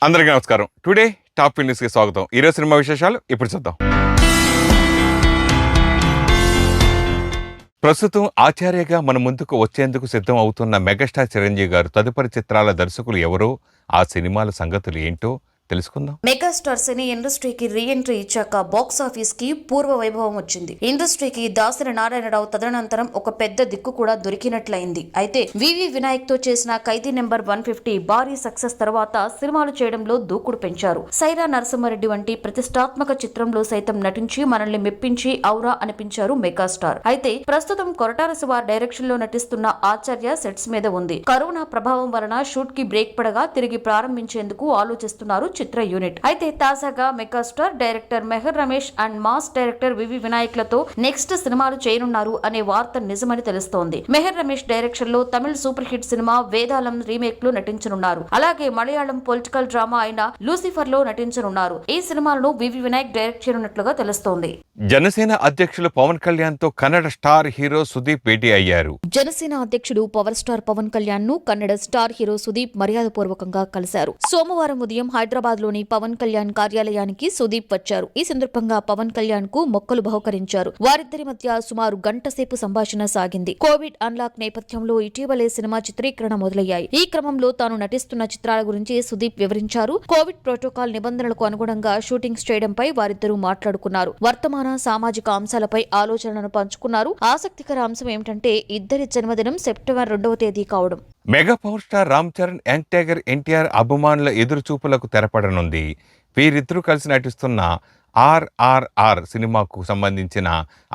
అందరికీ నమస్కారం. Today top న్యూస్కి స్వాగతం. ఈరోజు సినిమా విశేషాలు ఇప్పుడు చూద్దాం. ప్రస్తుతం ఆచార్యగా మన ముందుకు వచ్చేందుకు సిద్ధం అవుతున్న మెగాస్టార్ చిరంజీవి గారు తదుపరి చిత్రాల దర్శకులు ఎవరో, ఆ సినిమాల సంగతులు ఏంటో తెలుసుకుందాం. మెగాస్టార్ సినీ ఇండస్ట్రీకి రీ ఎంట్రీ ఇచ్చాక బాక్స్ ఆఫీస్ కి పూర్వ వైభవం వచ్చింది. ఇండస్ట్రీకి దాసరి నారాయణరావు తదనంతరం ఒక పెద్ద దిక్కు కూడా దొరికినట్లయింది. అయితే వివి వినాయక్ తో చేసిన ఖైదీ నెంబర్ 150 భారీ సక్సెస్ తర్వాత సినిమాలు చేయడంలో దూకుడు పెంచారు. సైరా నరసింహారెడ్డి వంటి ప్రతిష్టాత్మక చిత్రంలో సైతం నటించి మనల్ని మెప్పించి ఔరా అనిపించారు మెగాస్టార్. అయితే ప్రస్తుతం కొరటాల శివ డైరెక్షన్ లో నటిస్తున్న ఆచార్య సెట్స్ మీద ఉంది. కరోనా ప్రభావం వలన షూట్ కి బ్రేక్ పడగా తిరిగి ప్రారంభించేందుకు ఆలోచిస్తున్నారు చిత్ర యూనిట్. అయితే తాజాగా megastar director Mehar Ramesh and mass director VV Vinayak లతో నెక్స్ట్ సినిమాలు చేయనున్నారు అనే వార్త నిజమని తెలుస్తోంది. మెహర్ రమేష్ డైరెక్షన్ లో తమిళ సూపర్ హిట్ సినిమా వేదాలం రీమేక్ లో నటించనున్నారు. అలాగే మలయాళం పొలిటికల్ డ్రామా అయిన లూసిఫర్ లో నటించనున్నారు. ఈ సినిమాలను వివి వినాయక్ డైరెక్ట్ చేయనున్నట్లుగా తెలుస్తోంది. జనసేన అధ్యక్షులు పవన్ కళ్యాణ్ తో కన్నడ స్టార్ హీరో సుదీప్ భేటీ అయ్యారు. జనసేన అధ్యక్షుడు పవర్ స్టార్ పవన్ కళ్యాణ్ ను కన్నడ స్టార్ హీరో సుదీప్ మర్యాదపూర్వకంగా కలిశారు. సోమవారం ఉదయం హైదరాబాద్ లోని పవన్ కళ్యాణ్ కార్యాలయానికి సుదీప్ వచ్చారు. ఈ సందర్భంగా పవన్ కళ్యాణ్ కు మొక్కలు బహుకరించారు. వారిద్దరి మధ్య సుమారు గంట సేపు సంభాషణ సాగింది. కోవిడ్ అన్లాక్ నేపథ్యంలో ఇటీవలే సినిమా చిత్రీకరణ మొదలయ్యాయి. ఈ క్రమంలో తాను నటిస్తున్న చిత్రాల గురించి సుదీప్ వివరించారు. కోవిడ్ ప్రోటోకాల్ నిబంధనలకు అనుగుణంగా షూటింగ్స్ చేయడంపై వారిద్దరూ మాట్లాడుకున్నారు. వర్తమాన సామాజిక అంశాలపై ఆలోచనలను పంచుకున్నారు. ఆసక్తికర అంశం ఏమిటంటే ఇద్దరి జన్మదినం సెప్టెంబర్ 2వ తేదీ కావడం. Mega power star Ram Charan, young tiger NTR అభిమానుల ఎదురు చూపులకు తెరపడనుంది. వీరిద్దరూ కలిసి నటిస్తున్న RRR సినిమాకు సంబంధించిన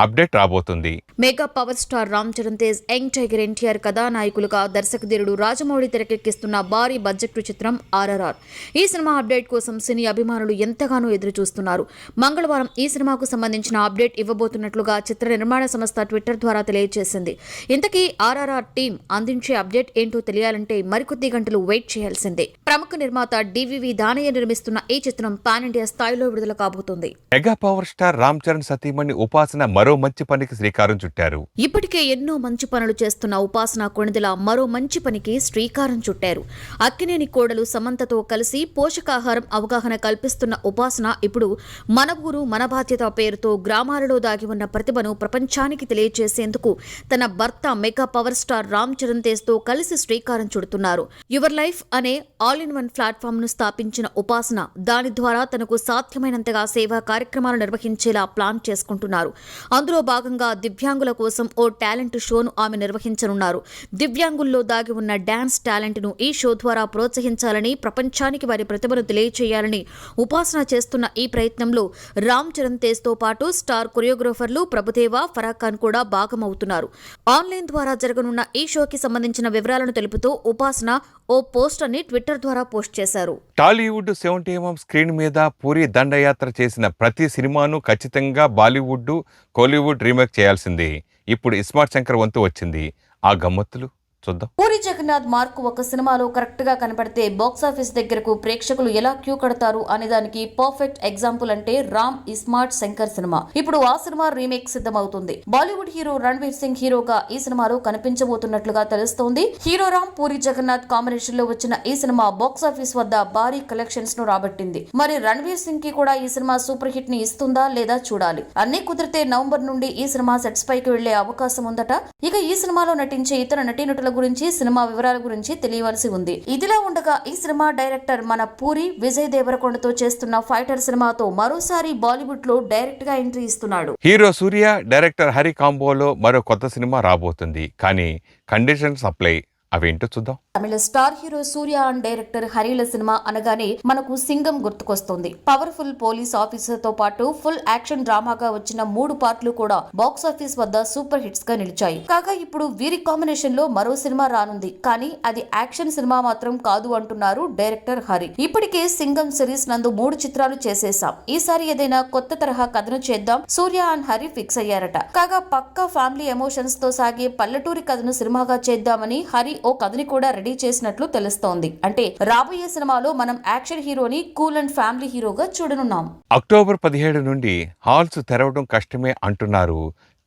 అప్డేట్ రాబోతుంది. Mega power star Ram Charan Tej, young tiger NTR కథానాయకులుగా దర్శకధీరుడు రాజమౌళి తెరకెక్కిస్తున్న భారీ బడ్జెట్ చిత్రం RRR. ఈ సినిమా అప్డేట్ కోసం సినీ అభిమానులు ఎంతగానో ఎదురు చూస్తున్నారు. మంగళవారం ఈ సినిమాకు సంబంధించిన అప్డేట్ ఇవ్వబోతున్నట్లుగా చిత్ర నిర్మాణ సంస్థ ట్విట్టర్ ద్వారా తెలియజేసింది. ఇంతకీ RRR టీం అందించే అప్డేట్ ఏంటో తెలియాలంటే మరికొద్ది గంటలు వెయిట్ చేయాల్సిందే. ప్రముఖ నిర్మాత DVV దానయ్య నిర్మిస్తున్న ఈ చిత్రం పాన్ ఇండియా స్థాయిలో విడుదల కాబోతోంది. Mega power star Ram Charan సతీమణి ఉపాసన మరో మంచి పనికి శ్రీకారం చుట్టారు. ఇప్పటికే ఎన్నో మంచి పనులు చేస్తున్న ఉపాసన కొణిదెల మరో మంచి పనికి శ్రీకారం చుట్టారు. అక్కినేని కోడలు సమంతతో కలిసి పోషకాహారం అవగాహన కల్పిస్తున్న ఉపాసన ఇప్పుడు మన ఊరు మన బాధ్యత పేరుతో గ్రామాలలో దాగి ఉన్న ప్రతిభను ప్రపంచానికి తెలియజేసేందుకు తన భర్త mega power star Ram Charan Tej తో కలిసి శ్రీకారం చుడుతున్నారు. యువర్ లైఫ్ అనే ఆల్ ఇన్ వన్ ప్లాట్ఫామ్ ను స్థాపించిన ఉపాసన దాని ద్వారా తనకు సాధ్యమైనంతగా సేవా కార్యక్రమాలు నిర్వహించేలా ప్లాన్ చేసుకుంటున్నారు. అందులో భాగంగా దివ్యాంగుల కోసం ఓ టాలెంట్ షోను ఆమె నిర్వహించనున్నారు. దివ్యాంగుల్లో దాగి ఉన్న డాన్స్ టాలెంట్ ను ఈ షో ద్వారా ప్రోత్సహించాలని, ప్రపంచానికి వారి ప్రతిభను తెలియచేయాలని ఉపాసన చేస్తున్న ఈ ప్రయత్నంలో రామ్ చరణ్ తేజ్ తో పాటు స్టార్ కొరియోగ్రాఫర్లు ప్రభుదేవా, ఫరా ఖాన్ కూడా భాగమవుతున్నారు. ఆన్లైన్ ద్వారా జరగనున్న ఈ షోకి సంబంధించిన వివరాలను తెలుపుతూ ఉపాసన ఓ పోస్టర్ ని ట్విట్టర్ ద్వారా పోస్ట్ చేశారు. టాలీవుడ్ 70mm స్క్రీన్ మీద పూరి దండయాత్ర చేసిన ప్రతి సినిమాను ఖచ్చితంగా బాలీవుడ్, కోలీవుడ్ రీమేక్ చేయాల్సిందే. ఇప్పుడు ఇస్మార్ట్ శంకర్ వంతు వచ్చింది. ఆ గమ్మత్తులు చూద్దాం. పూరి జగన్నాథ్ మార్క్ ఒక సినిమాలో కరెక్ట్ గా కనపడితే బాక్సాఫీస్ దగ్గరకు ప్రేక్షకులు ఎలా క్యూ కడతారు అనే దానికి పర్ఫెక్ట్ ఎగ్జాంపుల్ అంటే రామ్ ఇస్మార్ట్ శంకర్ సినిమా. ఇప్పుడు ఆ సినిమా రీమేక్ సిద్ధమవుతుంది. బాలీవుడ్ హీరో రణ్వీర్ సింగ్ హీరోగా ఈ సినిమాలో కనిపించబోతున్నట్లుగా తెలుస్తోంది. హీరో రామ్, పూరి జగన్నాథ్ కాంబినేషన్ లో వచ్చిన ఈ సినిమా బాక్సాఫీస్ వద్ద భారీ కలెక్షన్స్ ను రాబట్టింది. మరి రణ్వీర్ సింగ్ కి కూడా ఈ సినిమా సూపర్ హిట్ ని ఇస్తుందా లేదా చూడాలి. అన్ని కుదిరితే నవంబర్ నుండి ఈ సినిమా సెట్స్ పైకి వెళ్లే అవకాశం ఉందట. ఇక ఈ సినిమాలో నటించే ఇతర నటీనటుల గురించి, సినిమా వివరాల గురించి తెలియవలసి ఉంది. ఇదిలా ఉండగా ఈ సినిమా డైరెక్టర్ మన పూరి విజయ్ దేవరకొండతో చేస్తున్న ఫైటర్ సినిమాతో మరోసారి బాలీవుడ్ లో డైరెక్ట్ గా ఎంట్రీ ఇస్తున్నాడు. హీరో సూర్య, డైరెక్టర్ హరి కాంబోలో మరో కొత్త సినిమా రాబోతుంది. కానీ కండిషన్స్ అప్లై. అవేంటో చూద్దాం. తమిళ star hero Suriya and director హరిల సినిమా అనగానే మనకు సింగం గుర్తుకొస్తుంది. పవర్ఫుల్ పోలీస్ ఆఫీసర్ తో పాటు ఫుల్ యాక్షన్ డ్రామాగా వచ్చిన 3 పార్ట్లు కూడా బాక్స్ ఆఫీస్ వద్ద సూపర్ హిట్స్ గా నిలిచాయి. కాగా ఇప్పుడు వీరి కాంబినేషన్ లో మరో సినిమా రానుంది. కానీ అది యాక్షన్ సినిమా మాత్రం కాదు అంటున్నారు డైరెక్టర్ హరి. ఇప్పటికే సింగం సిరీస్ నందు 3 చిత్రాలు చేసేసాం. ఈసారి ఏదైనా కొత్త తరహా కథను చేద్దాం సూర్య అండ్ హరి ఫిక్స్ అయ్యారట. కాగా పక్కా ఫ్యామిలీ ఎమోషన్స్ తో సాగే పల్లెటూరి కథను సినిమాగా చేద్దామని హరి ఓ కథని కూడా రెడీ చేసినట్లు తెలుస్తోంది. అంటే రాబోయే సినిమాలో మనం యాక్షన్ హీరోని కూల్ అండ్ ఫ్యామిలీ హీరోగా చూడనున్నాం. అక్టోబర్ 17 నుండి హాల్స్ తెరవడం కష్టమే అంటున్నారు.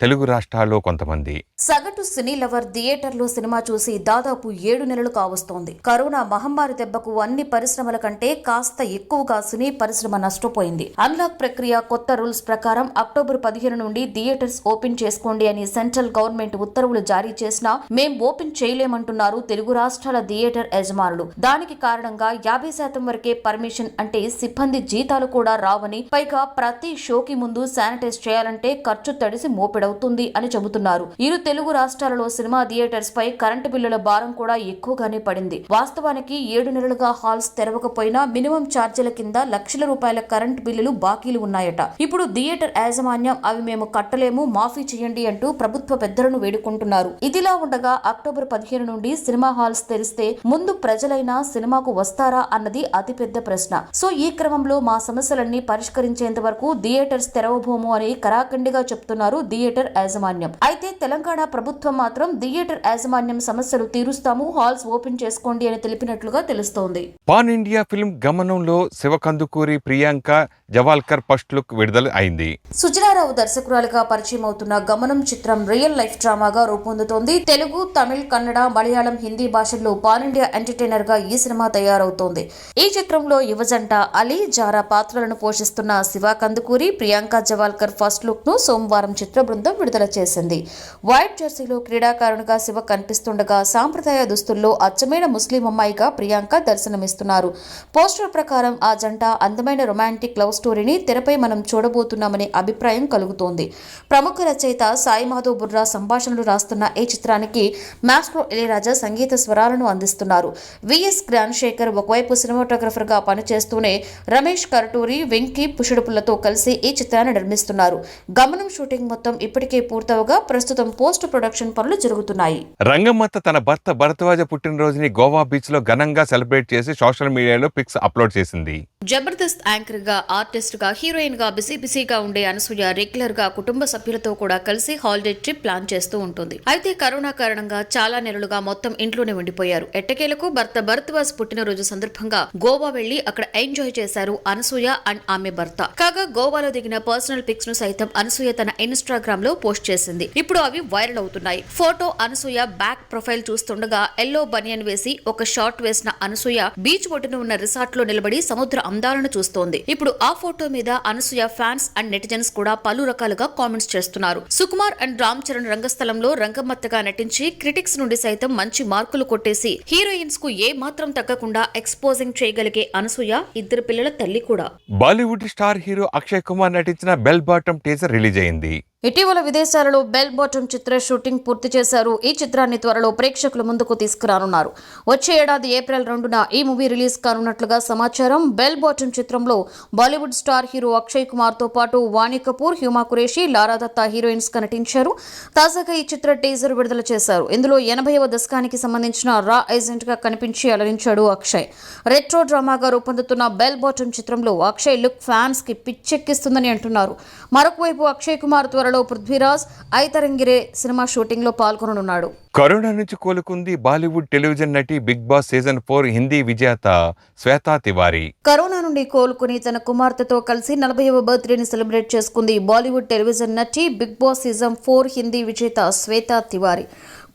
తెలుగు రాష్ట్రాల్లో కొంతమంది. సగటు సినీ లవర్ థియేటర్లో సినిమా చూసి దాదాపు 7 నెలలు కావస్తోంది. కరోనా మహమ్మారి దెబ్బకు అన్ని పరిశ్రమల కంటే కాస్త ఎక్కువగా సినీ పరిశ్రమ నష్టపోయింది. అన్లాక్ ప్రక్రియ కొత్త రూల్స్ ప్రకారం అక్టోబర్ 15 నుండి థియేటర్స్ ఓపెన్ చేసుకోండి అని సెంట్రల్ గవర్నమెంట్ ఉత్తర్వులు జారీ చేసినా మేం ఓపెన్ చేయలేమంటున్నారు తెలుగు రాష్ట్రాల థియేటర్ యజమానులు. దానికి కారణంగా 50% వరకే పర్మిషన్, అంటే సిబ్బంది జీతాలు కూడా రావని, పైగా ప్రతి షోకి ముందు శానిటైజ్ చేయాలంటే ఖర్చు తడిసి మోపెడవుతుంది అని చెబుతున్నారు. ఇరు తెలుగు రాష్ట్రాలలో సినిమా థియేటర్స్ పై కరెంటు బిల్లుల భారం కూడా ఎక్కువగానే పడింది. వాస్తవానికి 7 నెలలుగా హాల్స్ తెరవకపోయినా మినిమం ఛార్జీల కింద లక్షల రూపాయల కరెంటు బిల్లులు బాకీలు ఉన్నాయట. ఇప్పుడు థియేటర్ యాజమాన్యం అవి మేము కట్టలేము, మాఫీ చేయండి అంటూ ప్రభుత్వ పెద్దలను వేడుకుంటున్నారు. ఇదిలా ఉండగా అక్టోబర్ 15 నుండి సినిమా హాల్స్ తెరిస్తే ముందు ప్రజలైనా సినిమాకు వస్తారా అన్నది అతిపెద్ద ప్రశ్న. సో ఈ క్రమంలో మా సమస్యలన్నీ పరిష్కరించేంత వరకు థియేటర్స్ తెరవబోము అని కరాఖండిగా చెప్తున్నారు థియేటర్ యాజమాన్యం. అయితే తెలంగాణ ప్రభుత్వం మాత్రం థియేటర్ యాజమాన్యం సమస్యలు తీరుస్తాము, హాల్స్ ఓపెన్ చేసుకోండి అని తెలిపినట్లుగా తెలుస్తోంది. పాన్ ఇండియా ఫిల్మ్ గమనంలో శివకందుకూరి ప్రియాంక జవాల్కర్ ఫస్ట్ లుక్ విడుదల అయింది. సుజనారావు దర్శకురాలుగా పరిచయం అవుతున్న గమనం చిత్రం రియల్ లైఫ్ డ్రామాగా రూపొందుతోంది. తెలుగు, తమిళ్, కన్నడ, మలయాళం, హిందీ భాషల్లో పాన్ ఇండియా ఎంటర్టైనర్ గా ఈ సినిమా తయారవుతోంది. ఈ చిత్రంలో యువజంట అలీ, జారా పాత్రలను పోషిస్తున్న శివ కందుకూరి, ప్రియాంక జవాల్కర్ ఫస్ట్ లుక్ ను సోమవారం చిత్ర బృందం విడుదల చేసింది. వైట్ జెర్సీలో క్రీడాకారునిగా శివ కనిపిస్తుండగా సాంప్రదాయ దుస్తుల్లో అచ్చమైన ముస్లిం అమ్మాయిగా ప్రియాంక దర్శనమిస్తున్నారు. పోస్టర్ ప్రకారం ఆ జంట అందమైన రొమాంటిక్ లవ్ స్టోరీని తెరపై మనం చూడబోతున్నామనే అభిప్రాయం కలుగుతోంది. ప్రముఖ రచయిత సాయి మాధవ్ బుర్రా సంభాషణలు రాస్తున్న ఈ చిత్రానికి మాస్ట్రో ఇళయరాజా సంగీత స్వరాలను అందిస్తున్నారు. విఎస్ గ్రాండ్శేఖర్ ఒకవైపు సినిమాటోగ్రఫర్ గా పనిచేస్తూనే రమేష్ కరటూరి, వెంకీ పుషుడుపులతో కలిసి ఈ చిత్రాన్ని నిర్మిస్తున్నారు. గమనం షూటింగ్ మొత్తం ఇప్పటికే పూర్తవగా ప్రస్తుతం పోస్ట్ ప్రొడక్షన్ పనులు జరుగుతున్నాయి. రంగమ్మత్త తన భర్త భరద్వాజ పుట్టినరోజుని గోవా బీచ్ లో ఘనంగా సెలబ్రేట్ చేసి సోషల్ మీడియాలో పిక్స్ అప్లోడ్ చేసింది. జబర్దస్త్ యాంకర్ గా, ఆర్టిస్ట్ గా, హీరోయిన్ గా బిజీగా ఉండే అనసూయ రెగ్యులర్ గా కుటుంబ సభ్యులతో కూడా కలిసి హాలిడే ట్రిప్ ప్లాన్ చేస్తూ ఉంటుంది. అయితే కరోనా కారణంగా చాలా నెలలుగా మొత్తం ఇంట్లోనే ఉండిపోయారు. ఎట్టకేలకు భర్త భరద్వాజ్ పుట్టినరోజు సందర్భంగా గోవా వెళ్లి అక్కడ ఎంజాయ్ చేశారు అనసూయ అండ్ ఆమె భర్త. కాగా గోవాలో దిగిన పర్సనల్ పిక్స్ ను సైతం అనసూయ తన ఇన్స్టాగ్రామ్ లో పోస్ట్ చేసింది. ఇప్పుడు అవి వైరల్ అవుతున్నాయి. ఫోటో అనసూయ బ్యాక్ ప్రొఫైల్ చూస్తుండగా ఎల్లో బనియన్ వేసి ఒక షార్ట్ వేసిన అనసూయ బీచ్ ఒడ్డున ఉన్న రిసార్ట్ లో నిలబడి సముద్ర అందాలను చూస్తోంది. ఇప్పుడు ఆ ఫోటో మీద అనసూయ ఫ్యాన్స్ అండ్ నెటిజన్స్ కూడా పలు రకాలుగా కామెంట్స్ చేస్తున్నారు. సుకుమార్ అండ్ రామ్ చరణ్ రంగస్థలంలో రంగమ్మత్తగా నటించి క్రిటిక్స్ నుండి సైతం మంచి మార్కులు కొట్టేసి హీరోయిన్స్ కు ఏ మాత్రం తగ్గకుండా ఎక్స్పోజింగ్ చేయగలిగే అనసూయ 2 పిల్లల తల్లి కూడా. బాలీవుడ్ స్టార్ హీరో అక్షయ్ కుమార్ నటించిన బెల్ బాటమ్ టీజర్ రిలీజ్ అయింది. ఇటీవల విదేశాలలో బెల్ బాటమ్ చిత్ర షూటింగ్ పూర్తి చేశారు. ఈ చిత్రాన్ని త్వరలో ప్రేక్షకుల ముందుకు తీసుకురానున్నారు. వచ్చే ఏడాది ఏప్రిల్ 2న ఈ మూవీ రిలీజ్ కానున్నట్లుగా సమాచారం. బెల్ బాటమ్ చిత్రంలో బాలీవుడ్ స్టార్ హీరో అక్షయ్ కుమార్ తో పాటు వాణి కపూర్, హ్యూమా కురేషి, లారా దత్తా హీరోయిన్స్ గా నటించారు. తాజాగా ఈ చిత్ర టీజర్ విడుదల చేశారు. ఇందులో 80వ దశకానికి సంబంధించిన రా ఏజెంట్ గా కనిపించి అలరించాడు అక్షయ్. రెట్రో డ్రామాగా రూపొందుతున్న బెల్ బాటమ్ చిత్రంలో అక్షయ్ లుక్ ఫ్యాన్స్ కి పిచ్చెక్కిస్తుందని అంటున్నారు. మరొక వైపు అక్షయ్ కుమార్ త్వరలో పృథ్వీరాజ్, ఐతరంగిరే సినిమా షూటింగ్ లో పాల్గొననున్నాడు. కరోనా నుంచి కోలుకుంది బాలీవుడ్ టెలివిజన్ నటి బిగ్ బాస్ సీజన్ 4 హిందీ విజేత శ్వేతా తివారీ. కరోనా నుండి కోలుకుని తన కుమార్తెతో కలిసి 40వ బర్త్డేని సెలబ్రేట్ చేసుకుంది బాలీవుడ్ టెలివిజన్ నటి బిగ్ బాస్ సీజన్ 4 హిందీ విజేత శ్వేతా తివారీ.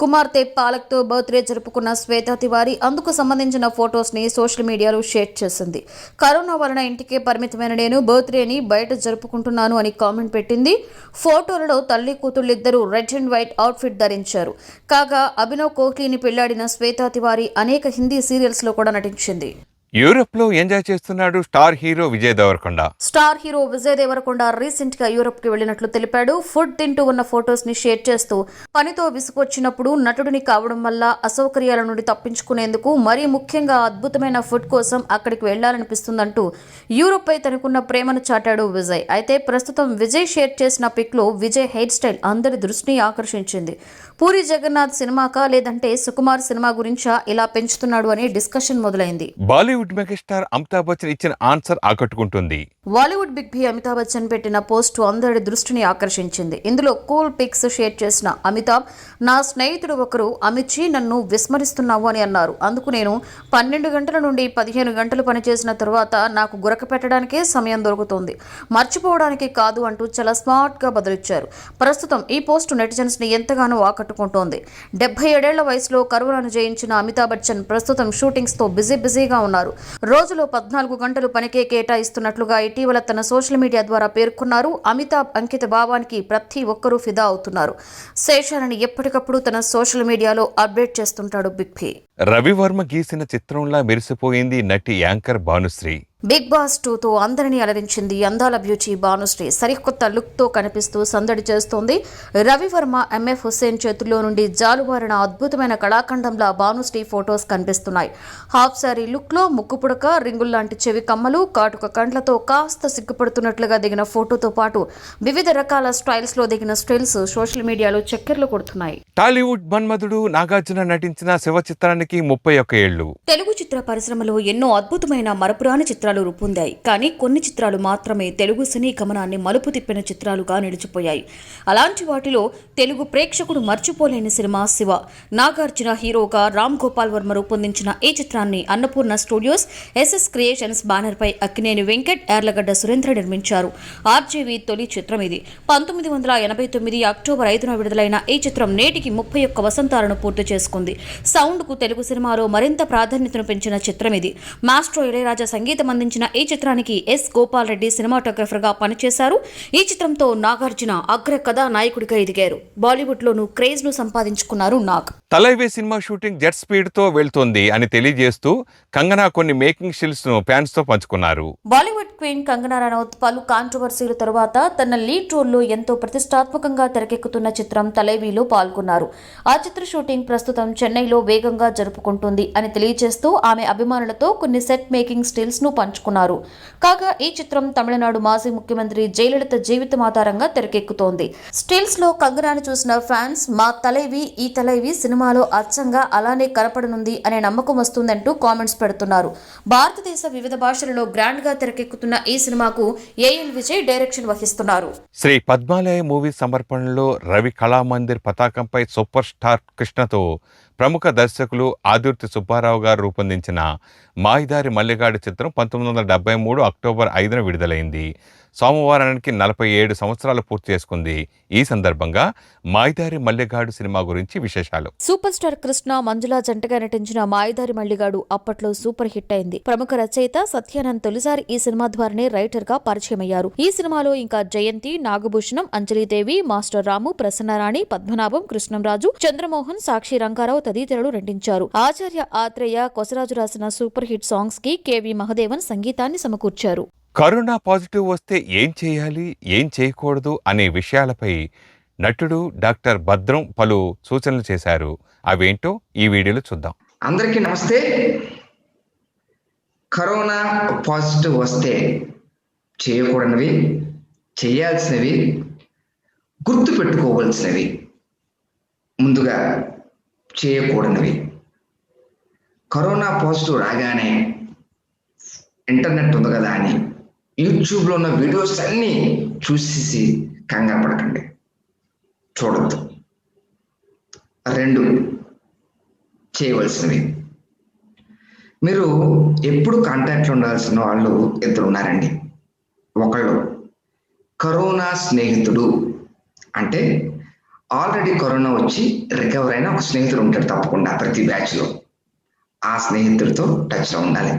కుమార్తె పాలక్ తో బర్త్డే జరుపుకున్న శ్వేతా తివారీ అందుకు సంబంధించిన ఫొటోస్ ని సోషల్ మీడియాలో షేర్ చేసింది. కరోనా వలన ఇంటికే పరిమితమైన నేను బర్త్డేని బయట జరుపుకుంటున్నాను అని కామెంట్ పెట్టింది. ఫోటోలలో తల్లి కూతుళ్ళిద్దరూ రెడ్ అండ్ వైట్ అవుట్ఫిట్ ధరించారు. కాగా అభినవ్ కోహ్లీని పెళ్లాడిన శ్వేతా తివారీ అనేక హిందీ సీరియల్స్ లో కూడా నటించింది. యూరోప్ లో ఎంజాయ్ చేస్తున్నాడు star hero Vijay Deverakonda. Star hero Vijay Deverakonda recent గా యూరోప్ కి వెళ్లినట్లు తెలిపాడు. ఫుడ్ తింటూ ఉన్న ఫొటోస్ ని షేర్ చేస్తూ పనితో విసుగొచ్చినప్పుడు నటుడిని కావడం వల్ల అసౌకర్యాల నుండి తప్పించుకునేందుకు మరీ ముఖ్యంగా అద్భుతమైన ఫుడ్ కోసం అక్కడికి వెళ్లాలనిపిస్తుందంటూ యూరోప్ పై తనకున్న ప్రేమను చాటాడు విజయ్. అయితే ప్రస్తుతం విజయ్ షేర్ చేసిన పిక్ లో విజయ్ హెయిర్ స్టైల్ అందరి దృష్టిని ఆకర్షించింది. పూరి జగన్నాథ్ సినిమాకా లేదంటే సుకుమార్ సినిమా గురించా ఇలా పెంచుతున్నాడు అనే డిస్కషన్ మొదలైంది. బాలీవుడ్ బాలీవుడ్ మెగాస్టార్ అమితాబ్ బచ్చన్ ఇచ్చిన ఆన్సర్ ఆకట్టుకుంటుంది. బాలీవుడ్ బిగ్ బి అమితాబ్ బచ్చన్ పెట్టిన పోస్టు అందరి దృష్టిని ఆకర్షించింది. ఇందులో కూల్ పిక్స్ షేర్ చేసిన అమితాబ్, నా స్నేహితుడు ఒకరు అమిత్జీ నన్ను విస్మరిస్తున్నావు అని అన్నారు. అందుకు నేను 12 గంటల నుండి 15 గంటలు పనిచేసిన తరువాత నాకు గురక పెట్టడానికే సమయం దొరుకుతుంది, మర్చిపోవడానికి కాదు అంటూ చాలా స్మార్ట్ గా బదులిచ్చారు. ప్రస్తుతం ఈ పోస్టు నెటిజన్స్ ని ఎంతగానో ఆకట్టుకుంటోంది. 77 ఏళ్ల వయసులో కరోనాను జయించిన అమితాబ్ బచ్చన్ ప్రస్తుతం షూటింగ్స్ తో బిజీగా ఉన్నారు. రోజులో 14 గంటలు పనికే కేటాయిస్తున్నట్లుగా ఇటీవల తన సోషల్ మీడియా ద్వారా పేర్కొన్నారు. అమితాబ్ అంకిత భావానికి ప్రతి ఒక్కరూ ఫిదా అవుతున్నారు. శేషాలని ఎప్పటికప్పుడు తన సోషల్ మీడియాలో అప్డేట్ చేస్తుంటాడు బిగ్ బి. రవివర్మ గీసిన చిత్రంలా మెరిసిపోయింది నటి యాంకర్ భానుశ్రీ. బిగ్ బాస్ 2తో అందరినీ అలరించింది అందాల బ్యూటీ భానుశ్రీ. సరికొత్త లుక్ తో కనిపిస్తూ సందడి చేస్తోంది. రవివర్మ, ఎంఎఫ్ హుస్సేన్ చేతుల్లో నుండి జాలువారిన అద్భుతమైన కళాఖండంలా భానుశ్రీ ఫొటోస్ కనిపిస్తున్నాయి. హాఫ్ సారీ లుక్ లో ముక్కు పుడక, రింగుల్లాంటి చెవి కమ్మలు, కాటుక కండ్లతో కాస్త సిగ్గుపడుతున్నట్లుగా దిగిన ఫోటోతో పాటు వివిధ రకాల స్టైల్స్ లో దిగిన స్టిల్స్ సోషల్ మీడియాలో చక్కర్లు కొడుతున్నాయి. టాలీవుడ్ మన్మధుడు నాగార్జున నటించిన శివ చిత్రానికి 31 ఏళ్లు. తెలుగు చిత్ర పరిశ్రమలో ఎన్నో అద్భుతమైన మరపురాని చిత్రాలు రూపొందాయి. కానీ కొన్ని చిత్రాలు మాత్రమే తెలుగు సినీ గమనాన్ని మలుపు తిప్పిన చిత్రాలుగా నిలిచిపోయాయి. అలాంటి వాటిలో తెలుగు ప్రేక్షకుడు మర్చిపోలేని సినిమా శివ. నాగార్జున హీరోగా రామ్ గోపాల్ వర్మ రూపొందించిన ఈ చిత్రాన్ని Annapurna studios, SS creations banner పై అక్కినేని వెంకట్, యార్లగడ్డ సురేంద్ర నిర్మించారు. ఆర్జేవి తొలి చిత్రం ఇది. 1989 అక్టోబర్ 5న విడుదలైన ఈ చిత్రం నేటికి 31 వసంతాలను పూర్తి చేసుకుంది. సౌండ్ కు తెలుగు సినిమాలో మరింత ప్రాధాన్యతను పెంచిన చిత్రం ఇది. మాస్ట్రో ఇళయరాజా సంగీతం అందించిన ఈ చిత్రానికి ఎస్ గోపాల్ రెడ్డి సినిమాటోగ్రఫర్ గా పనిచేశారు. ఈ చిత్రంతో నాగార్జున అగ్ర కథానాయకుడిగా ఎదిగారు. బాలీవుడ్ లోనూ క్రేజ్ ను సంపాదించుకున్నారు నాగ్. తలైవే సినిమా షూటింగ్ జెట్ స్పీడ్ తో వెళ్తోంది అని తెలియజేస్తూ కంగనా కొన్ని మేకింగ్ స్టిల్స్ ను ఫ్యాన్స్ తో పంచుకున్నారు. బాలీవుడ్ క్వీన్ కంగనా రనౌత్ పలు కాంట్రవర్సీల తరువాత తన లీడ్ రోల్ లో ఎంతో ప్రతిష్టాత్మకంగా తెరకెక్కుతున్న చిత్రం తలైవీలో పాల్గొన్నారు. ఆ చిత్ర షూటింగ్ ప్రస్తుతం చెన్నైలో వేగంగా జరుపుకుంటుంది అని తెలియజేస్తూ ఆమె అభిమానులతో కొన్ని సెట్ మేకింగ్ స్టిల్స్ ను పంచుకున్నారు. కాగా ఈ చిత్రం తమిళనాడు మాజీ ముఖ్యమంత్రి జయలలిత జీవితం ఆధారంగా తెరకెక్కుతోంది. స్టిల్స్ లో కంగనాను చూసిన ఫ్యాన్స్ మా తలైవి ఈ తలైవి సినిమాలో అచ్చంగా అలానే కనపడనుంది అనే నమ్మకం వస్తుందంటూ కామెంట్స్ పెడుతున్నారు. భారతదేశ వివిధ భాషలలో గ్రాండ్ గా తెరకెక్కుతున్న ఈ సినిమాకు ఏఎల్ విజయ్ డైరెక్షన్ వహిస్తున్నారు. శ్రీ పద్మాలయ మూవీ సమర్పణలో రవి కళామందిర్ పతాకంపై సూపర్ స్టార్ కృష్ణతో ప్రముఖ దర్శకులు ఆదుర్తి సుబ్బారావు గారు రూపొందించిన మాయిదారి మల్లెగాడు చిత్రం 1973 అక్టోబర్ 5న విడుదలైంది. సోమవారానికి 47 సంవత్సరాలు పూర్తి చేసుకుంది. ఈ సందర్భంగా మాయిదారి మల్లెగాడు సినిమా గురించి విశేషాలు. సూపర్ స్టార్ కృష్ణ, మంజుల జంటగా నటించిన మాయిదారి మల్లిగాడు అప్పట్లో సూపర్ హిట్ అయింది. ప్రముఖ రచయిత సత్యానంద్ తొలిసారి ఈ సినిమా ద్వారానే రైటర్ గా పరిచయమయ్యారు. ఈ సినిమాలో ఇంకా జయంతి, నాగభూషణం, అంజలిదేవి, మాస్టర్ రాము, ప్రసన్నరాణి, పద్మనాభం, కృష్ణంరాజు, చంద్రమోహన్, సాక్షి రంగారావు తదితరులు నటించారు. ఆచార్య ఆత్రేయ, కొసరాజు రాసిన సూపర్ హిట్ సాంగ్స్ కి కెవి మహదేవన్ సంగీతాన్ని సమకూర్చారు. కరోనా పాజిటివ్ వస్తే ఏం చేయాలి, ఏం చేయకూడదు అనే విషయాలపై నటుడు డాక్టర్ భద్రం పలు సూచనలు చేశారు. అవేంటో ఈ వీడియోలో చూద్దాం. అందరికీ నమస్తే. కరోనా పాజిటివ్ వస్తే చేయకూడనివి, చేయాల్సినవి, గుర్తుపెట్టుకోవాల్సినవి. ముందుగా చేయకూడనివి. కరోనా పాజిటివ్ రాగానే ఇంటర్నెట్ ఉంది కదా అని యూట్యూబ్లో ఉన్న వీడియోస్ అన్నీ చూసేసి కంగారు పడకండి, చూడద్దు. 2 చేయవలసినవి. మీరు ఎప్పుడు కాంటాక్ట్లో ఉండాల్సిన వాళ్ళు 2 ఉన్నారండి. ఒకళ్ళు కరోనా స్నేహితుడు, అంటే ఆల్రెడీ కరోనా వచ్చి రికవర్ అయిన ఒక స్నేహితుడు ఉంటాడు తప్పకుండా ప్రతి బ్యాచ్లో. ఆ స్నేహితుడితో టచ్లో ఉండాలి.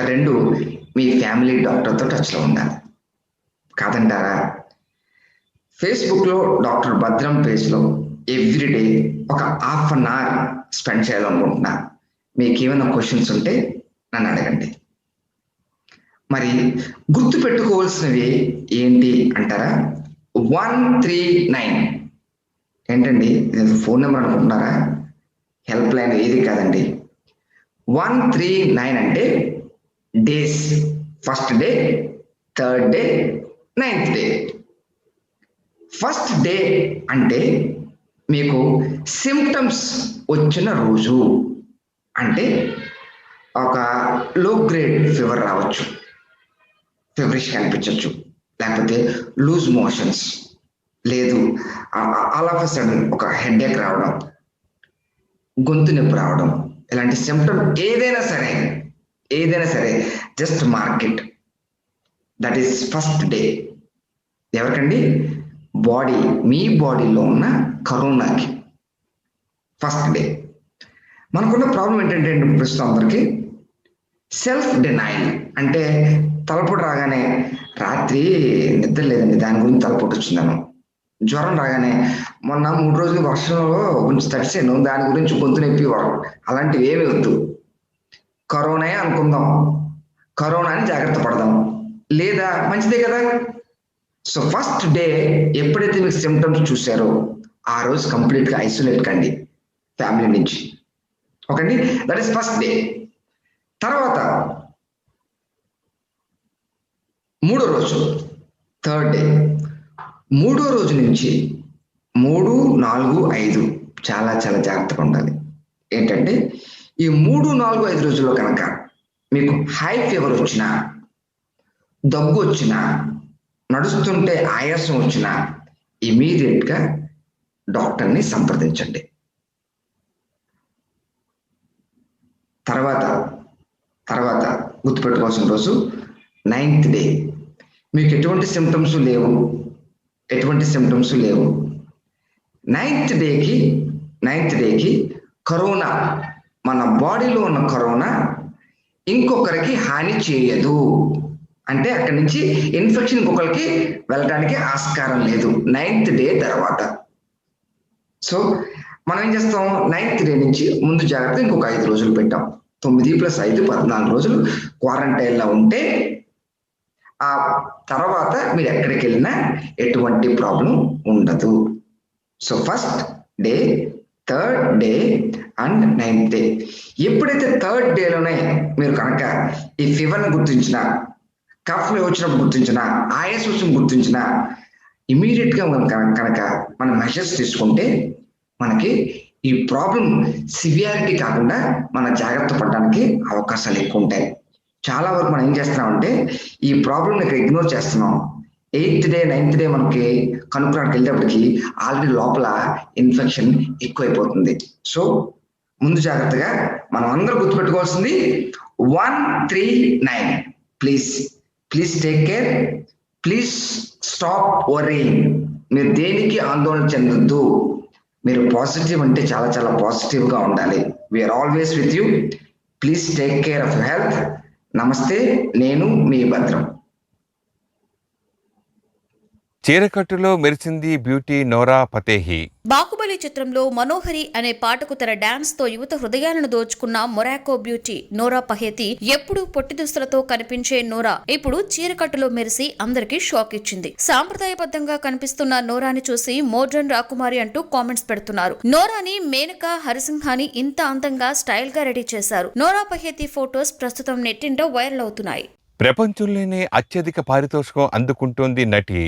2 మీ ఫ్యామిలీ డాక్టర్తో టచ్లో ఉండాలి. కాదంటారా? ఫేస్బుక్లో డాక్టర్ భద్రం పేజ్లో ఎవ్రీడే ఒక ½ అన్ అవర్ స్పెండ్ చేయాలనుకుంటున్నా. మీకు ఏమైనా క్వశ్చన్స్ ఉంటే నన్ను అడగండి. మరి గుర్తుపెట్టుకోవాల్సినవి ఏంటి అంటారా? 139 ఏంటండి? ఇది ఫోన్ నెంబర్ అనుకుంటున్నారా? హెల్ప్ లైన్ ఏది కాదండి. 139 అంటే days. First day, third day, 9th day. First day అంటే మీకు సిమ్టమ్స్ వచ్చిన రోజు. అంటే ఒక లో గ్రేడ్ ఫీవర్ రావచ్చు, ఫీవరిష్ కనిపించవచ్చు, లేకపోతే లూజ్ మోషన్స్, లేదు ఆల్ ఆఫ్ సడన్ ఒక హెడేక్ రావడం, గొంతు నొప్పి రావడం, ఇలాంటి సిమ్టమ్ ఏదైనా సరే just market. That is first day. ఎవరికండి? మీ బాడీలో ఉన్న కరోనాకి ఫస్ట్ డే. మనకున్న ప్రాబ్లం ఏంటంటే ప్రస్తుతం అందరికి సెల్ఫ్ డినైల్. అంటే తలపోటు రాగానే రాత్రి నిద్ర లేదండి, దాని గురించి తలపోటు వచ్చిందాను. జ్వరం రాగానే మొన్న 3 రోజులు వర్షంలో కొంచెం తడిసాను, దాని గురించి గొంతు నొప్పి, అలాంటివి ఏమి వద్దు. కరోనా అనుకుందాం, కరోనా అని జాగ్రత్త పడదాం, లేదా మంచిదే కదా. సో ఫస్ట్ డే ఎప్పుడైతే మీకు సిమ్టమ్స్ చూసారో ఆ రోజు కంప్లీట్గా ఐసోలేట్ కండి ఫ్యామిలీ నుంచి. ఓకేండి, దట్ ఈస్ ఫస్ట్ డే. తర్వాత 3వ రోజు, థర్డ్ డే. 3వ రోజు నుంచి 3, 4, 5 చాలా చాలా జాగ్రత్తగా ఉండాలి. ఏంటంటే ఈ 3, 4, 5 రోజుల్లో కనుక మీకు హై ఫీవర్ వచ్చినా, దగ్గు వచ్చినా, నడుస్తుంటే ఆయాసం వచ్చినా ఇమీడియట్గా డాక్టర్ని సంప్రదించండి. తర్వాత గుర్తుపెట్టుకోవాల్సిన రోజు 9th డే. మీకు ఎటువంటి సిమ్టమ్స్ లేవు. 9th డేకి కరోనా, మన బాడీలో ఉన్న కరోనా ఇంకొకరికి హాని చేయదు. అంటే అక్కడి నుంచి ఇన్ఫెక్షన్ ఇంకొకరికి వెళ్ళడానికి ఆస్కారం లేదు 9th డే తర్వాత. సో మనం ఏం చేస్తాం, 9th డే నుంచి ముందు జాగ్రత్త ఇంకొక 5 రోజులు పెట్టాం. 9 + 5 14 రోజులు క్వారంటైన్లో ఉంటే ఆ తర్వాత మీరు ఎక్కడికి వెళ్ళినా ఎటువంటి ప్రాబ్లం ఉండదు. So first day, third day and 9th day. ఎప్పుడైతే థర్డ్ డేలోనే మీరు కనుక ఈ ఫీవర్ని గుర్తించినా, కఫ్లో వచ్చినప్పుడు గుర్తించినా, ఆయాసం వచ్చినప్పుడు గుర్తించినా ఇమీడియట్గా కనుక మనం మెజర్స్ తీసుకుంటే మనకి ఈ ప్రాబ్లం సివియారిటీ కాకుండా మన జాగ్రత్త పడడానికి అవకాశాలు ఎక్కువ ఉంటాయి. చాలా వరకు మనం ఏం చేస్తున్నామంటే ఈ ప్రాబ్లమ్ ఇక్కడ ఇగ్నోర్ చేస్తున్నాం. 8th డే 9th డే మనకి కనుక్కోడానికి వెళ్ళేటప్పటికి ఆల్రెడీ లోపల ఇన్ఫెక్షన్ ఎక్కువైపోతుంది. సో ముందు జాగ్రత్తగా మనం అందరూ గుర్తుపెట్టుకోవాల్సింది 139. Please take care, please stop worrying. మీరు దేనికి ఆందోళన చెందొద్దు. మీరు పాజిటివ్ అంటే చాలా చాలా పాజిటివ్గా ఉండాలి. We're always with you. Please take care of your health. నమస్తే, నేను మీ భద్రం. చీరకట్టులో మెరిసింది బ్యూటీ నోరా ఫతేహి. బాహుబలి చిత్రంలో మనోహరి అనే పాటకు తన డాన్స్ తో యువత హృదయాలను దోచుకున్న మొరాకో బ్యూటీ నోరా ఫతేహి ఎప్పుడు పొట్టి దుస్తులతో కనిపించే నోరా ఇప్పుడు చీరకట్టులో మెరిసి అందరికీ షాక్ ఇచ్చింది. సాంప్రదాయబద్ధంగా కనిపిస్తున్న నోరాని చూసి మోడ్రన్ రాకుమారి అంటూ కామెంట్స్ పెడుతున్నారు. నోరాని మేనకా హరిసింహాని ఇంత అందంగా స్టైల్ గా రెడీ చేశారు. నోరా ఫతేహి ఫోటోస్ ప్రస్తుతం నెట్టింట వైరల్ అవుతున్నాయి. ప్రపంచంలోనే అత్యధిక పారితోషికం అందుకుంటోంది నటి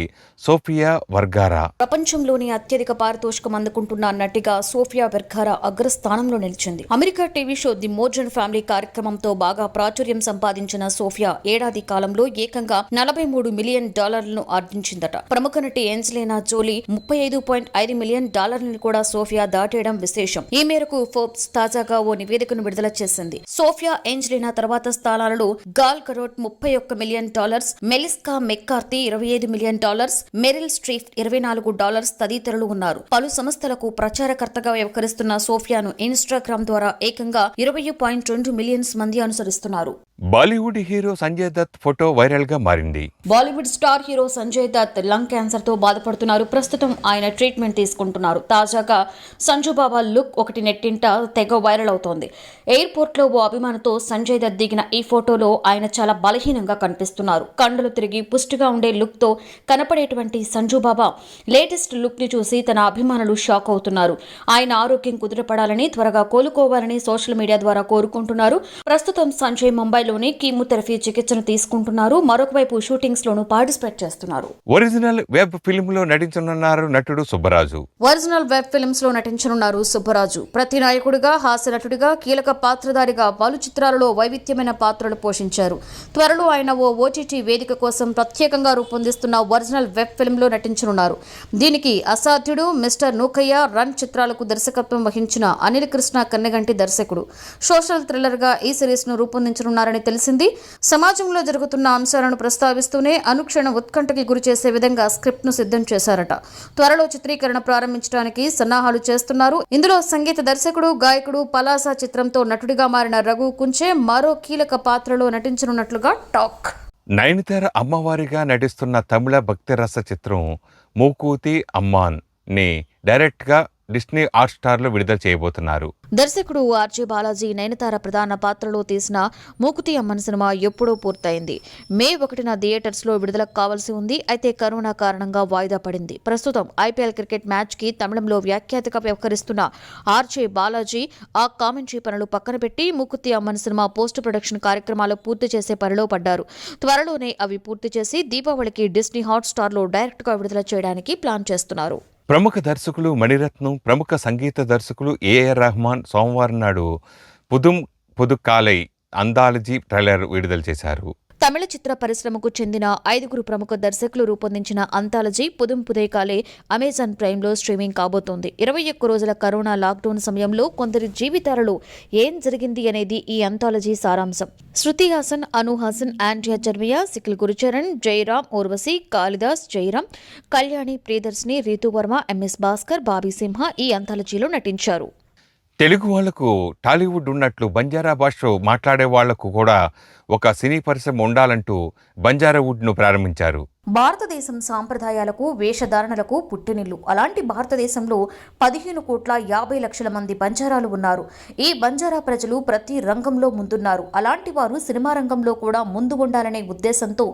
సోఫియా వర్గారా. ప్రపంచంలోనే అత్యధిక పారితోషికం అందుకుంటున్న నటిగా సోఫియా వెర్గారా అగ్రస్థానంలో నిలిచింది. America TV show the modern family కార్యక్రమంతో బాగా ప్రాచుర్యం సంపాదించిన సోఫియా ఏడాది కాలంలో ఏకంగా $43 మిలియన్ ఆర్జించిందట. ప్రముఖ నటి ఏంజెలినా జోలీ $35.5 మిలియన్ కూడా సోఫియా దాటేయడం విశేషం. ఈ మేరకు ఫోర్బ్స్ తాజాగా ఓ నివేదికను విడుదల చేసింది. సోఫియా, ఏంజెలినా తర్వాత స్థానాలలో Gal Gadot $31 million, Melissa McCarthy $25 million, Meryl Streep $24 తదితరులు ఉన్నారు. పలు సంస్థలకు ప్రచారకర్తగా వ్యవహరిస్తున్న సోఫియాను ఇన్స్టాగ్రామ్ ద్వారా ఏకంగా 20.2 మిలియన్స్ మంది అనుసరిస్తున్నారు. Bollywood hero Sanjay Dutt photo viral గా మారింది. Bollywood star hero Sanjay Dutt lung cancer తో బాధపడుతున్నారు. ప్రస్తుతం ఆయన ట్రీట్మెంట్ తీసుకుంటున్నారు. తాజాగా సంజు బాబా లుక్ ఒకటి నెట్టింట తెగ వైరల్ అవుతోంది. ఎయిర్పోర్ట్ లో ఓ అభిమానితో సంజయ్ దత్ దిగిన ఈ ఫోటోలో ఆయన చాలా బలహీనంగా కనిపిస్తున్నారు. కండలు తిరిగి పుష్టిగా ఉండే లుక్ తో కనపడేటువంటి సంజు బాబా లేటెస్ట్ లుక్ ని చూసి తన అభిమానులు షాక్ అవుతున్నారు. ఆయన ఆరోగ్యం కుదుటపడాలని, త్వరగా కోలుకోవాలని సోషల్ మీడియా ద్వారా కోరుకుంటున్నారు. ప్రస్తుతం సంజయ్ ముంబైలో స్థాయిలోనే కీమోథెరపీ చికిత్సను తీసుకుంటున్నారు. మరొక వైపు షూటింగ్స్ లోనూ పార్టిసిపేట్ చేస్తున్నారు. ఒరిజినల్ వెబ్ ఫిల్మ్లో నటించనున్నారు నటుడు సుబ్బరాజు. ఒరిజినల్ వెబ్ ఫిల్మ్స్ లో నటించనున్నారు సుబ్బరాజు. ప్రతి నాయకుడిగా, హాస్య నటుడిగా, కీలక పాత్రధారిగా పలు చిత్రాలలో వైవిధ్యమైన పాత్రలు పోషించారు. త్వరలో ఆయన ఓ ఓటీటీ వేదిక కోసం ప్రత్యేకంగా రూపొందిస్తున్న ఒరిజినల్ వెబ్ ఫిల్మ్ లో నటించనున్నారు. దీనికి అసాధ్యుడు, మిస్టర్ నూకయ్య, రన్ చిత్రాలకు దర్శకత్వం వహించిన అనిల్ కృష్ణ కన్నెగంటి దర్శకుడు. సోషల్ థ్రిల్లర్ గా ఈ సిరీస్ ను రూపొందించనున్నారని తెలిసింది. సమాజంలో జరుగుతున్న అంశాలను ప్రస్తావిస్తూనే అనుక్షణ ఉత్కంఠకి గురి చేసే విధంగా స్క్రిప్ట్ ను సిద్ధం చేశారట. త్వరలో చిత్రీకరణ ప్రారంభించడానికి సన్నాహాలు చేస్తున్నారు. ఇందులో సంగీత దర్శకుడు, గాయకుడు పలాస చిత్రంతో నటుడిగా మారిన రఘు కుంచే మరో కీలక పాత్రలో నటించనున్నట్లుగా టాక్. నయనతార అమ్మవారిగా నటిస్తున్న తమిళ భక్తిరస చిత్రం మూకూతి అమ్మాన్ ని డైరెక్ట్గా డిస్నీ హాట్‌స్టార్లో విడుదల చేయబోతున్నారు. దర్శకుడు ఆర్జే బాలాజీ నయనతార ప్రధాన పాత్రలో తీసిన మూకుతి అమ్మన్ సినిమా ఎప్పుడో పూర్తయింది. మే 1న థియేటర్స్లో విడుదలకు కావాల్సి ఉంది. అయితే కరోనా కారణంగా వాయిదా పడింది. ప్రస్తుతం ఐపీఎల్ క్రికెట్ మ్యాచ్కి తమిళంలో వ్యాఖ్యాతగా వ్యవహరిస్తున్న ఆర్జే బాలాజీ ఆ కామెంటరీ పనులు పక్కన పెట్టి మూకుతి అమ్మన్ సినిమా పోస్ట్ ప్రొడక్షన్ కార్యక్రమాలు పూర్తి చేసే పనిలో పడ్డారు. త్వరలోనే అవి పూర్తి చేసి దీపావళికి డిస్నీ హాట్‌స్టార్లో డైరెక్ట్గా విడుదల చేయడానికి ప్లాన్ చేస్తున్నారు. ప్రముఖ దర్శకులు మణిరత్నం, ప్రముఖ సంగీత దర్శకులు ఏఆర్ రెహమాన్ సోమవారం నాడు పుదుం పుదుకాలై అందాలజీ ట్రైలర్ విడుదల చేశారు. తమిళ చిత్ర పరిశ్రమకు చెందిన 5 ప్రముఖ దర్శకులు రూపొందించిన అంతాలజీ పుదుం పుదైకాలే అమెజాన్ ప్రైమ్లో స్ట్రీమింగ్ కాబోతోంది. 21 రోజుల కరోనా లాక్డౌన్ సమయంలో కొందరి జీవితాలలో ఏం జరిగింది అనేది ఈ అంతాలజీ సారాంశం. శృతి హాసన్, అను హాసన్, ఆండ్రియా జర్మియా, సికిల్ గురుచరణ్, జయరామ్, ఊర్వశి, కాళిదాస్, జయరామ్, కళ్యాణి ప్రియదర్శిని, రీతు వర్మ, ఎంఎస్ భాస్కర్, బాబీ సింహ ఈ అంతాలజీలో నటించారు. తెలుగు వాళ్లకు టాలీవుడ్ ఉన్నట్లు బంజారా భాష మాట్లాడే వాళ్లకు కూడా ఒక సినీ పరిశ్రమ ఉండాలంటూ బంజారావుడ్ను ప్రారంభించారు. భారతదేశం సాంప్రదాయాలకు, వేషధారణలకు పుట్టినిల్లు. అలాంటి భారతదేశంలో 15,50,00,000 మంది బంజారాలు ఉన్నారు. ఈ బంజారా ప్రజలు ప్రతి రంగంలో ముందున్నారు. అలాంటి వారు సినిమా రంగంలో కూడా ముందు ఉండాలనే ఉద్దేశంతో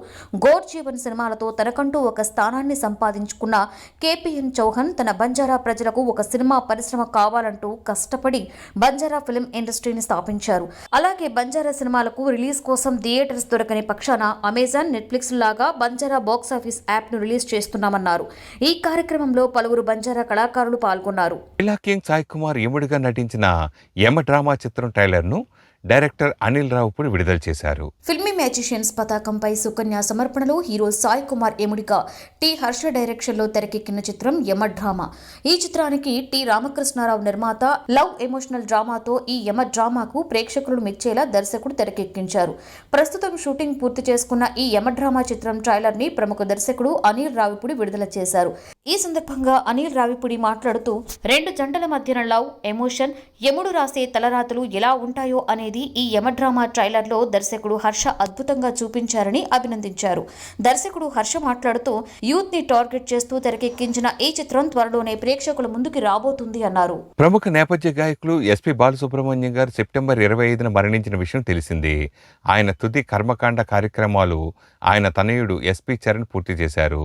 గోర్ జీవన్ సినిమాలతో తనకంటూ ఒక స్థానాన్ని సంపాదించుకున్న కేపీఎన్ చౌహాన్ తన బంజారా ప్రజలకు ఒక సినిమా పరిశ్రమ కావాలంటూ కష్టపడి బంజారా ఫిల్మ్ ఇండస్ట్రీని స్థాపించారు. అలాగే బంజారా సినిమాలకు రిలీజ్ కోసం థియేటర్స్ దొరకని పక్షాన అమెజాన్, నెట్ఫ్లిక్స్ లాగా బంజారా బాక్సాఫీస్ యాప్ను రిలీజ్ చేస్తున్నామన్నారు. ఈ కార్యక్రమంలో పలువురు బంజారా కళాకారులు పాల్గొన్నారు. కింగ్ సాయి కుమార్ యముడిగా నటించిన యమ డ్రామా చిత్రం ట్రైలర్ను డైరెక్టర్ అనిల్ రావుపూడి విడుదల చేశారు. ఫిల్మీ మ్యాజిషియన్స్ పతాకంపై సుకన్య సమర్పణలో హీరో సాయి కుమార్ ఎముడిగా టి హర్ష డైరెక్షన్లో తెరకెక్కిన చిత్రం యమ డ్రామా. ఈ చిత్రానికి టి రామకృష్ణారావు నిర్మాత. లవ్ ఎమోషనల్ డ్రామాతో ఈ యమ డ్రామాకు ప్రేక్షకులను మెచ్చేలా దర్శకుడు తెరకెక్కించారు. ప్రస్తుతం షూటింగ్ పూర్తి చేసుకున్న ఈ యమ డ్రామా చిత్రం ట్రైలర్ ని ప్రముఖ దర్శకుడు అనిల్ రావిపూడి విడుదల చేశారు. ఈ సందర్భంగా అనిల్ రావిపూడి మాట్లాడుతూ 2 జంటల మధ్యన లవ్, ఎమోషన్, యముడు రాసే తలరాతలు ఎలా ఉంటాయో అనేది ఈ యమ డ్రామా ట్రైలర్లో దర్శకుడు హర్ష అద్భుతంగా చూపించారని అభినందించారు. దర్శకుడు హర్ష మాట్లాడుతూ యూత్ ని టార్గెట్ చేస్తూ తెరకెక్కించిన ఈ చిత్రం త్వరలోనే ప్రేక్షకుల ముందుకి రాబోతుంది అన్నారు. ప్రముఖ నేపథ్య గాయకులు ఎస్పీ బాలసుబ్రహ్మణ్యం గారు సెప్టెంబర్ 25న మరణించిన విషయం తెలిసింది. ఆయన తుది కర్మకాండ కార్యక్రమాలు ఆయన తనయుడు ఎస్పీ చరణ్ పూర్తి చేశారు.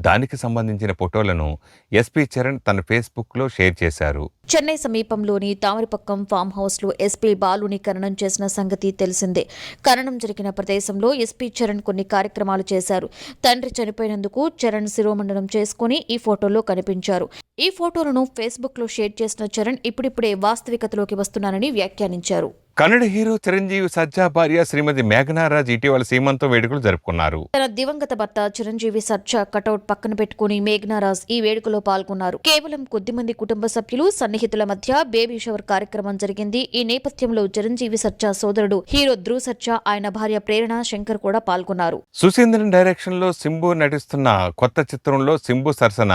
దానికి సంబంధించిన ఫోటోలను ఎస్పీ చరణ్ తన ఫేస్బుక్లో షేర్ చేశారు. చెన్నై సమీపంలోని తామరపక్కం ఫామ్ హౌస్లో ఎస్పీ బాలుని ఖననం చేసిన సంగతి తెలిసిందే. ఖననం జరిగిన ప్రదేశంలో ఎస్పీ చరణ్ కొన్ని కార్యక్రమాలు చేశారు. తండ్రి చనిపోయినందుకు చరణ్ శిరోమండనం చేసుకుని ఈ ఫోటోలో కనిపించారు. ఈ ఫోటోలను ఫేస్బుక్లో షేర్ చేసిన చరణ్ ఇప్పుడిప్పుడే వాస్తవికతలోకి వస్తున్నానని వ్యాఖ్యానించారు. కన్నడ హీరో చిరంజీవి సజ్జా భార్య శ్రీమతి మేఘనారాజ్ ఇటీవల సీమంతం వేడుకలు జరుపుకున్నారు. తన దివంగత భర్త చిరంజీవి సజ్జా కటౌట్ పక్కన పెట్టుకుని మేఘనారాజ్ ఈ వేడుకలో పాల్గొన్నారు. కేవలం కొద్దిమంది కుటుంబ సభ్యులు, సన్నిహితుల మధ్య బేబీ షవర్ కార్యక్రమం జరిగింది. ఈ నేపథ్యంలో చిరంజీవి సజ్జా సోదరుడు హీరో ధ్రువ్ సజ్జా, ఆయన భార్య ప్రేరణ శంకర్ కూడా పాల్గొన్నారు. సుశీంద్రన్ డైరెక్షన్ లో సింబు నటిస్తున్న కొత్త చిత్రంలో సింబు సరసన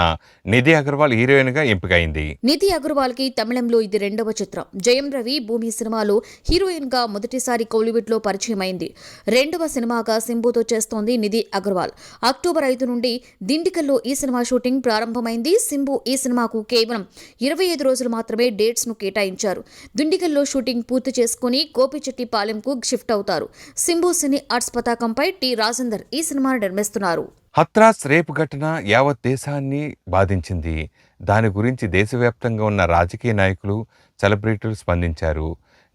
నిధి అగర్వాల్ హీరోయిన్ గా ఎంపికైంది. నిధి అగర్వాల్ కి తమిళంలో ఇది 2వ చిత్రం. జయం రవి, భూమి సినిమాలో హీరోయిన్ గా మొదటిసారి కోలీవుడ్ లో పరిచయమైంది. 2వ సినిమాగా సింబుతో చేస్తోంది నిధి అగర్వాల్. అక్టోబర్ 5 నుండి దిండికల్లో ఈ సినిమా షూటింగ్ ప్రారంభమైంది. సింబు ఈ సినిమాకు కేవలం 25 రోజులు మాత్రమే డేట్స్ ను కేటాయించారు. దిండికల్లో షూటింగ్ పూర్తి చేసుకుని గోపిచెట్టిపాలెంకు షిఫ్ట్ అవుతారు. సింబు సినీ ఆర్ట్స్ పతాకంపై టి రాజేందర్ ఈ సినిమాను నిర్మిస్తున్నారు. హత్రాస్ రేపు ఘటన యావత్ దేశాన్ని బాధించింది. దాని గురించి దేశవ్యాప్తంగా ఉన్న రాజకీయ నాయకులు, సెలబ్రిటీలు స్పందించారు.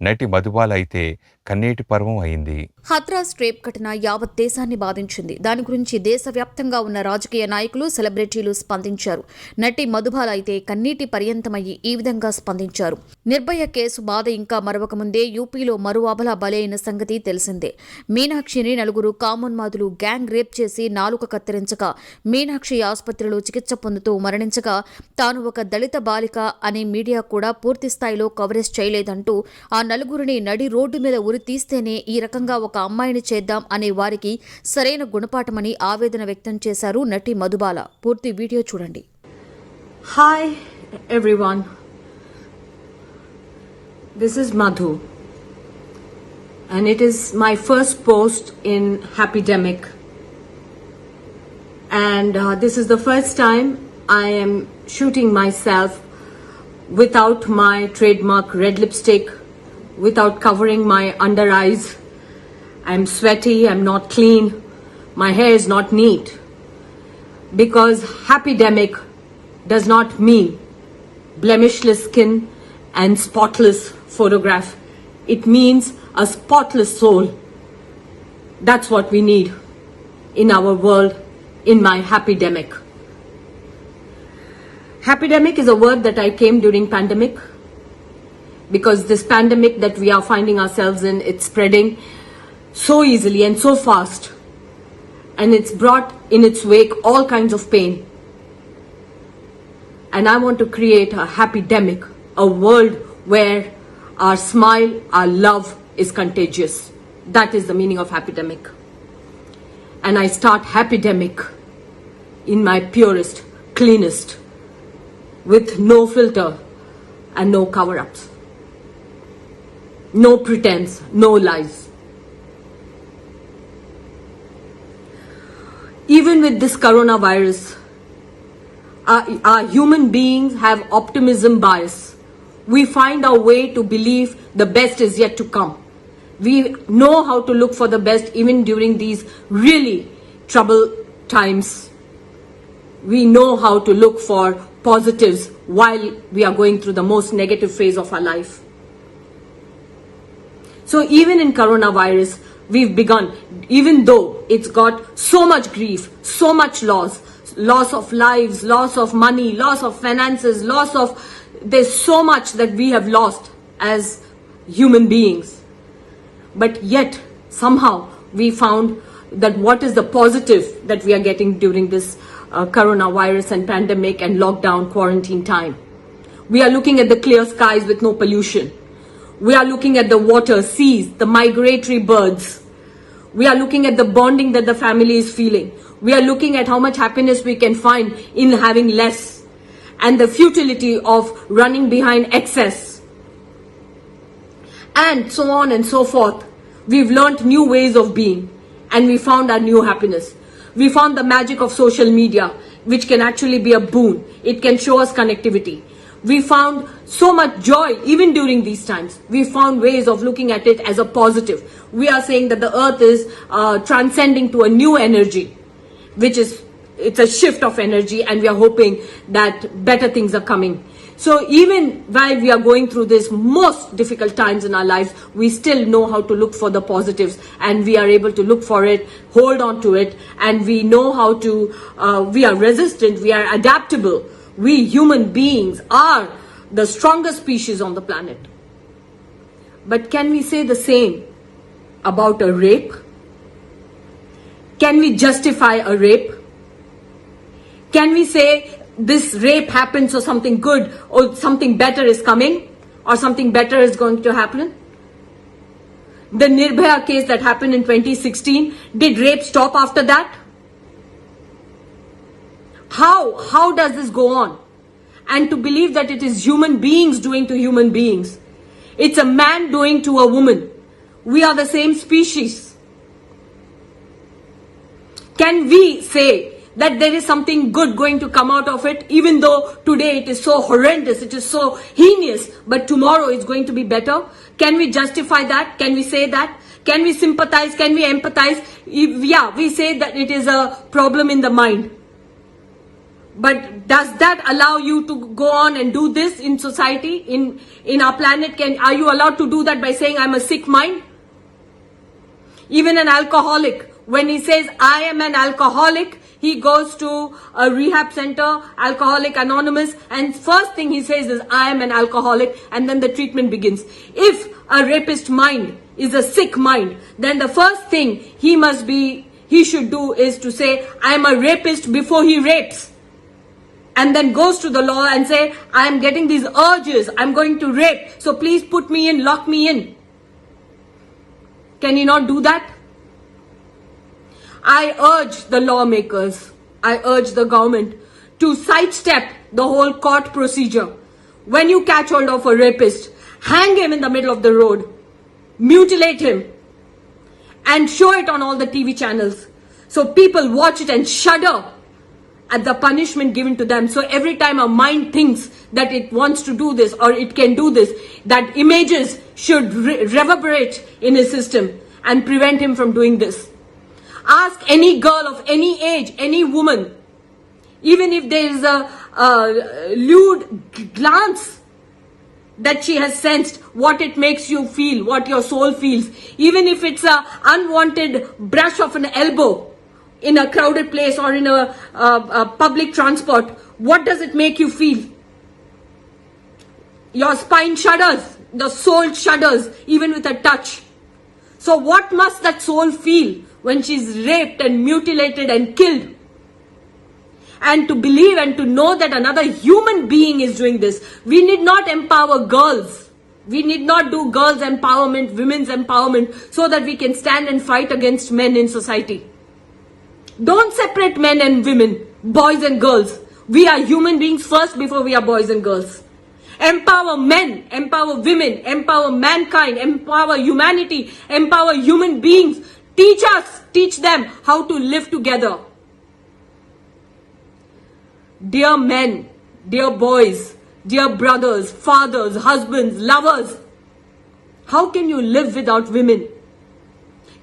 నటి మధుబాల అయితే కన్నీటి పర్వం అయింది. హత్రాస్ రేప్ ఘటన యావత్ దేశాన్ని బాధించింది. దాని గురించి దేశవ్యాప్తంగా ఉన్న రాజకీయ నాయకులు, సెలబ్రిటీలు స్పందించారు. నటి మధుబాల అయితే కన్నీటి పర్యంతమయ్యి ఈ విధంగా స్పందించారు. నిర్భయ కేసు బాధ ఇంకా మరవక ముందే యూపీలో మరో అబల బలైన సంగతి తెలిసిందే. మీనాక్షిని నలుగురు కామోన్మాదులు గ్యాంగ్ రేప్ చేసి నాలుక కత్తిరించగా మీనాక్షి ఆసుపత్రిలో చికిత్స పొందుతూ మరణించగా తాను ఒక దళిత బాలిక అని మీడియా కూడా పూర్తి స్థాయిలో కవరేజ్ చేయలేదంటూ ఆ నలుగురిని నడి రోడ్డు మీద ఉరి తీస్తేనే ఈ రకంగా ఒక అమ్మాయిని చేద్దాం అనే వారికి సరైన గుణపాఠమని ఆవేదన వ్యక్తం చేశారు నటి మధుబాల. పూర్తి వీడియో చూడండి. Hi everyone, this is Madhu and it is my first post in Happydemic and this is the first time I am shooting myself without my trademark red lipstick, without covering my under eyes. I'm sweaty, I'm not clean, my hair is not neat because Happydemic does not mean blemishless skin and spotless photograph. It means a spotless soul. That's what we need in our world, in my Happydemic. Happydemic is a word that I came during pandemic because this pandemic that we are finding ourselves in, it's spreading so easily and so fast and it's brought in its wake all kinds of pain. And I want to create a happydemic, a world where our smile, our love is contagious. That is the meaning of happydemic. And I start happydemic in my purest, cleanest, with no filter and no cover-ups. No pretense, no lies. Even with this coronavirus, our human beings have optimism bias. We find our way to believe the best is yet to come. We know how to look for the best even during these really troubled times. We know how to look for positives while we are going through the most negative phase of our life. So even in coronavirus, we've begun, even though it's got so much grief, so much loss of lives, loss of money, loss of finances, there's so much that we have lost as human beings. But yet, somehow, we found that what is the positive that we are getting during this coronavirus and pandemic and lockdown quarantine time. We are looking at the clear skies with no pollution. We are looking at the water, seas, the migratory birds. We are looking at the bonding that the family is feeling. We are looking at how much happiness we can find in having less and the futility of running behind excess. And so on and so forth. We've learnt new ways of being and we found our new happiness. We found the magic of social media, which can actually be a boon. It can show us connectivity. We found so much joy even during these times. We found ways of looking at it as a positive. We are saying that the earth is transcending to a new energy, which is, it's a shift of energy and we are hoping that better things are coming. So even while we are going through this most difficult times in our lives, we still know how to look for the positives and we are able to look for it, hold on to it, and we know how to, we are resistant, we are adaptable. We human beings are the strongest species on the planet. But can we say the same about a rape? Can we justify a rape? Can we say this rape happened so something good or something better is coming or something better is going to happen? The Nirbhaya case that happened in 2016, did rape stop after that? How does this go on? And to believe that it is human beings doing to human beings. It's a man doing to a woman. We are the same species. Can we say that there is something good going to come out of it, even though today it is so horrendous, it is so heinous, but tomorrow it's going to be better? Can we justify that? Can we say that? Can we sympathize? Can we empathize? Yeah, we say that it is a problem in the mind. But does that allow you to go on and do this in society, in our planet? Are you allowed to do that by saying I'm a sick mind? Even an alcoholic, when he says I am an alcoholic, he goes to a rehab center, Alcoholic Anonymous, and first thing he says is I am an alcoholic, and then the treatment begins. If a rapist mind is a sick mind, then the first thing he should do is to say I am a rapist before he rapes. And then goes to the law and say, I am getting these urges, I'm going to rape, so please put me in, lock me in. Can he not do that? I urge the lawmakers, I urge the government to sidestep the whole court procedure. When you catch hold of a rapist, hang him in the middle of the road, mutilate him, and show it on all the TV channels. So people watch it and shudder at the punishment given to them. So every time a mind thinks that it wants to do this or it can do this, that images should reverberate in his system and prevent him from doing this. Ask any girl of any age, any woman, even if there is a lewd glance that she has sensed, what it makes you feel, what your soul feels, even if it's a unwanted brush of an elbow in a crowded place or in a public transport, what does it make you feel? Your spine shudders, the soul shudders even with a touch. So what must that soul feel when she's raped and mutilated and killed? And to believe and to know that another human being is doing this. We need not empower girls. We need not do girls' empowerment, women's empowerment, so that we can stand and fight against men in society. Don't separate men and women, boys and girls. We are human beings first before we are boys and girls. Empower men, empower women, empower mankind, empower humanity, empower human beings. Teach them how to live together. Dear men, dear boys, dear brothers, fathers, husbands, lovers, how can you live without women?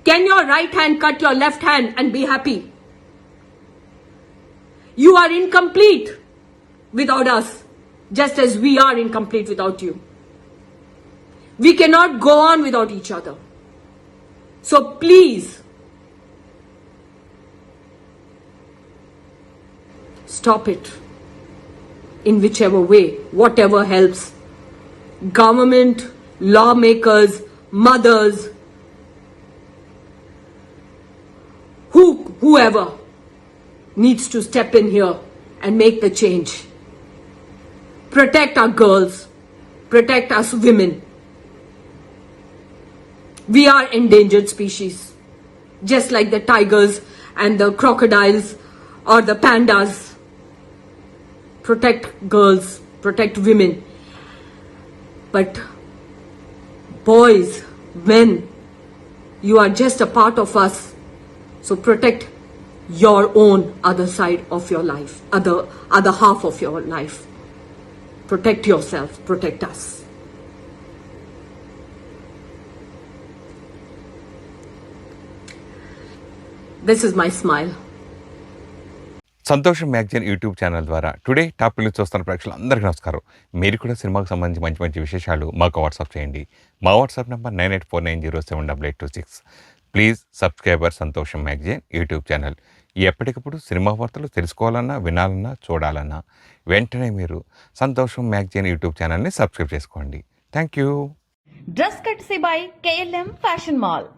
Can your right hand cut your left hand and be happy? You are incomplete without us, just as we are incomplete without you. We cannot go on without each other. So please, stop it in whichever way, whatever helps. Government, lawmakers, mothers, whoever needs to step in here and make the change. Protect our girls, protect us women. We are endangered species, just like the tigers and the crocodiles or the pandas. Protect girls, protect women. But boys, men, you are just a part of us. So protect your own other side of your life, other half of your life. Protect yourself, protect us. This is my smile. సంతోషం magazine YouTube channel ద్వారా today top news చూస్తున్న ప్రేక్షకులు అందరికీ నమస్కారం. మీరు కూడా సినిమాకు సంబంధించి మంచి మంచి విశేషాలు మాకు వాట్సాప్ చేయండి. మా వాట్సాప్ నెంబర్ 9849078826. ప్లీజ్ సబ్స్క్రైబర్ సంతోషం మ్యాగజైన్ యూట్యూబ్ ఛానల్. ఎప్పటికప్పుడు సినిమా వార్తలు తెలుసుకోవాలన్నా, వినాలన్నా, చూడాలన్నా వెంటనే మీరు సంతోషం మ్యాగజైన్ యూట్యూబ్ ఛానల్ని సబ్స్క్రైబ్ చేసుకోండి. Thank you. Dress కట్సీ by KLM fashion mall.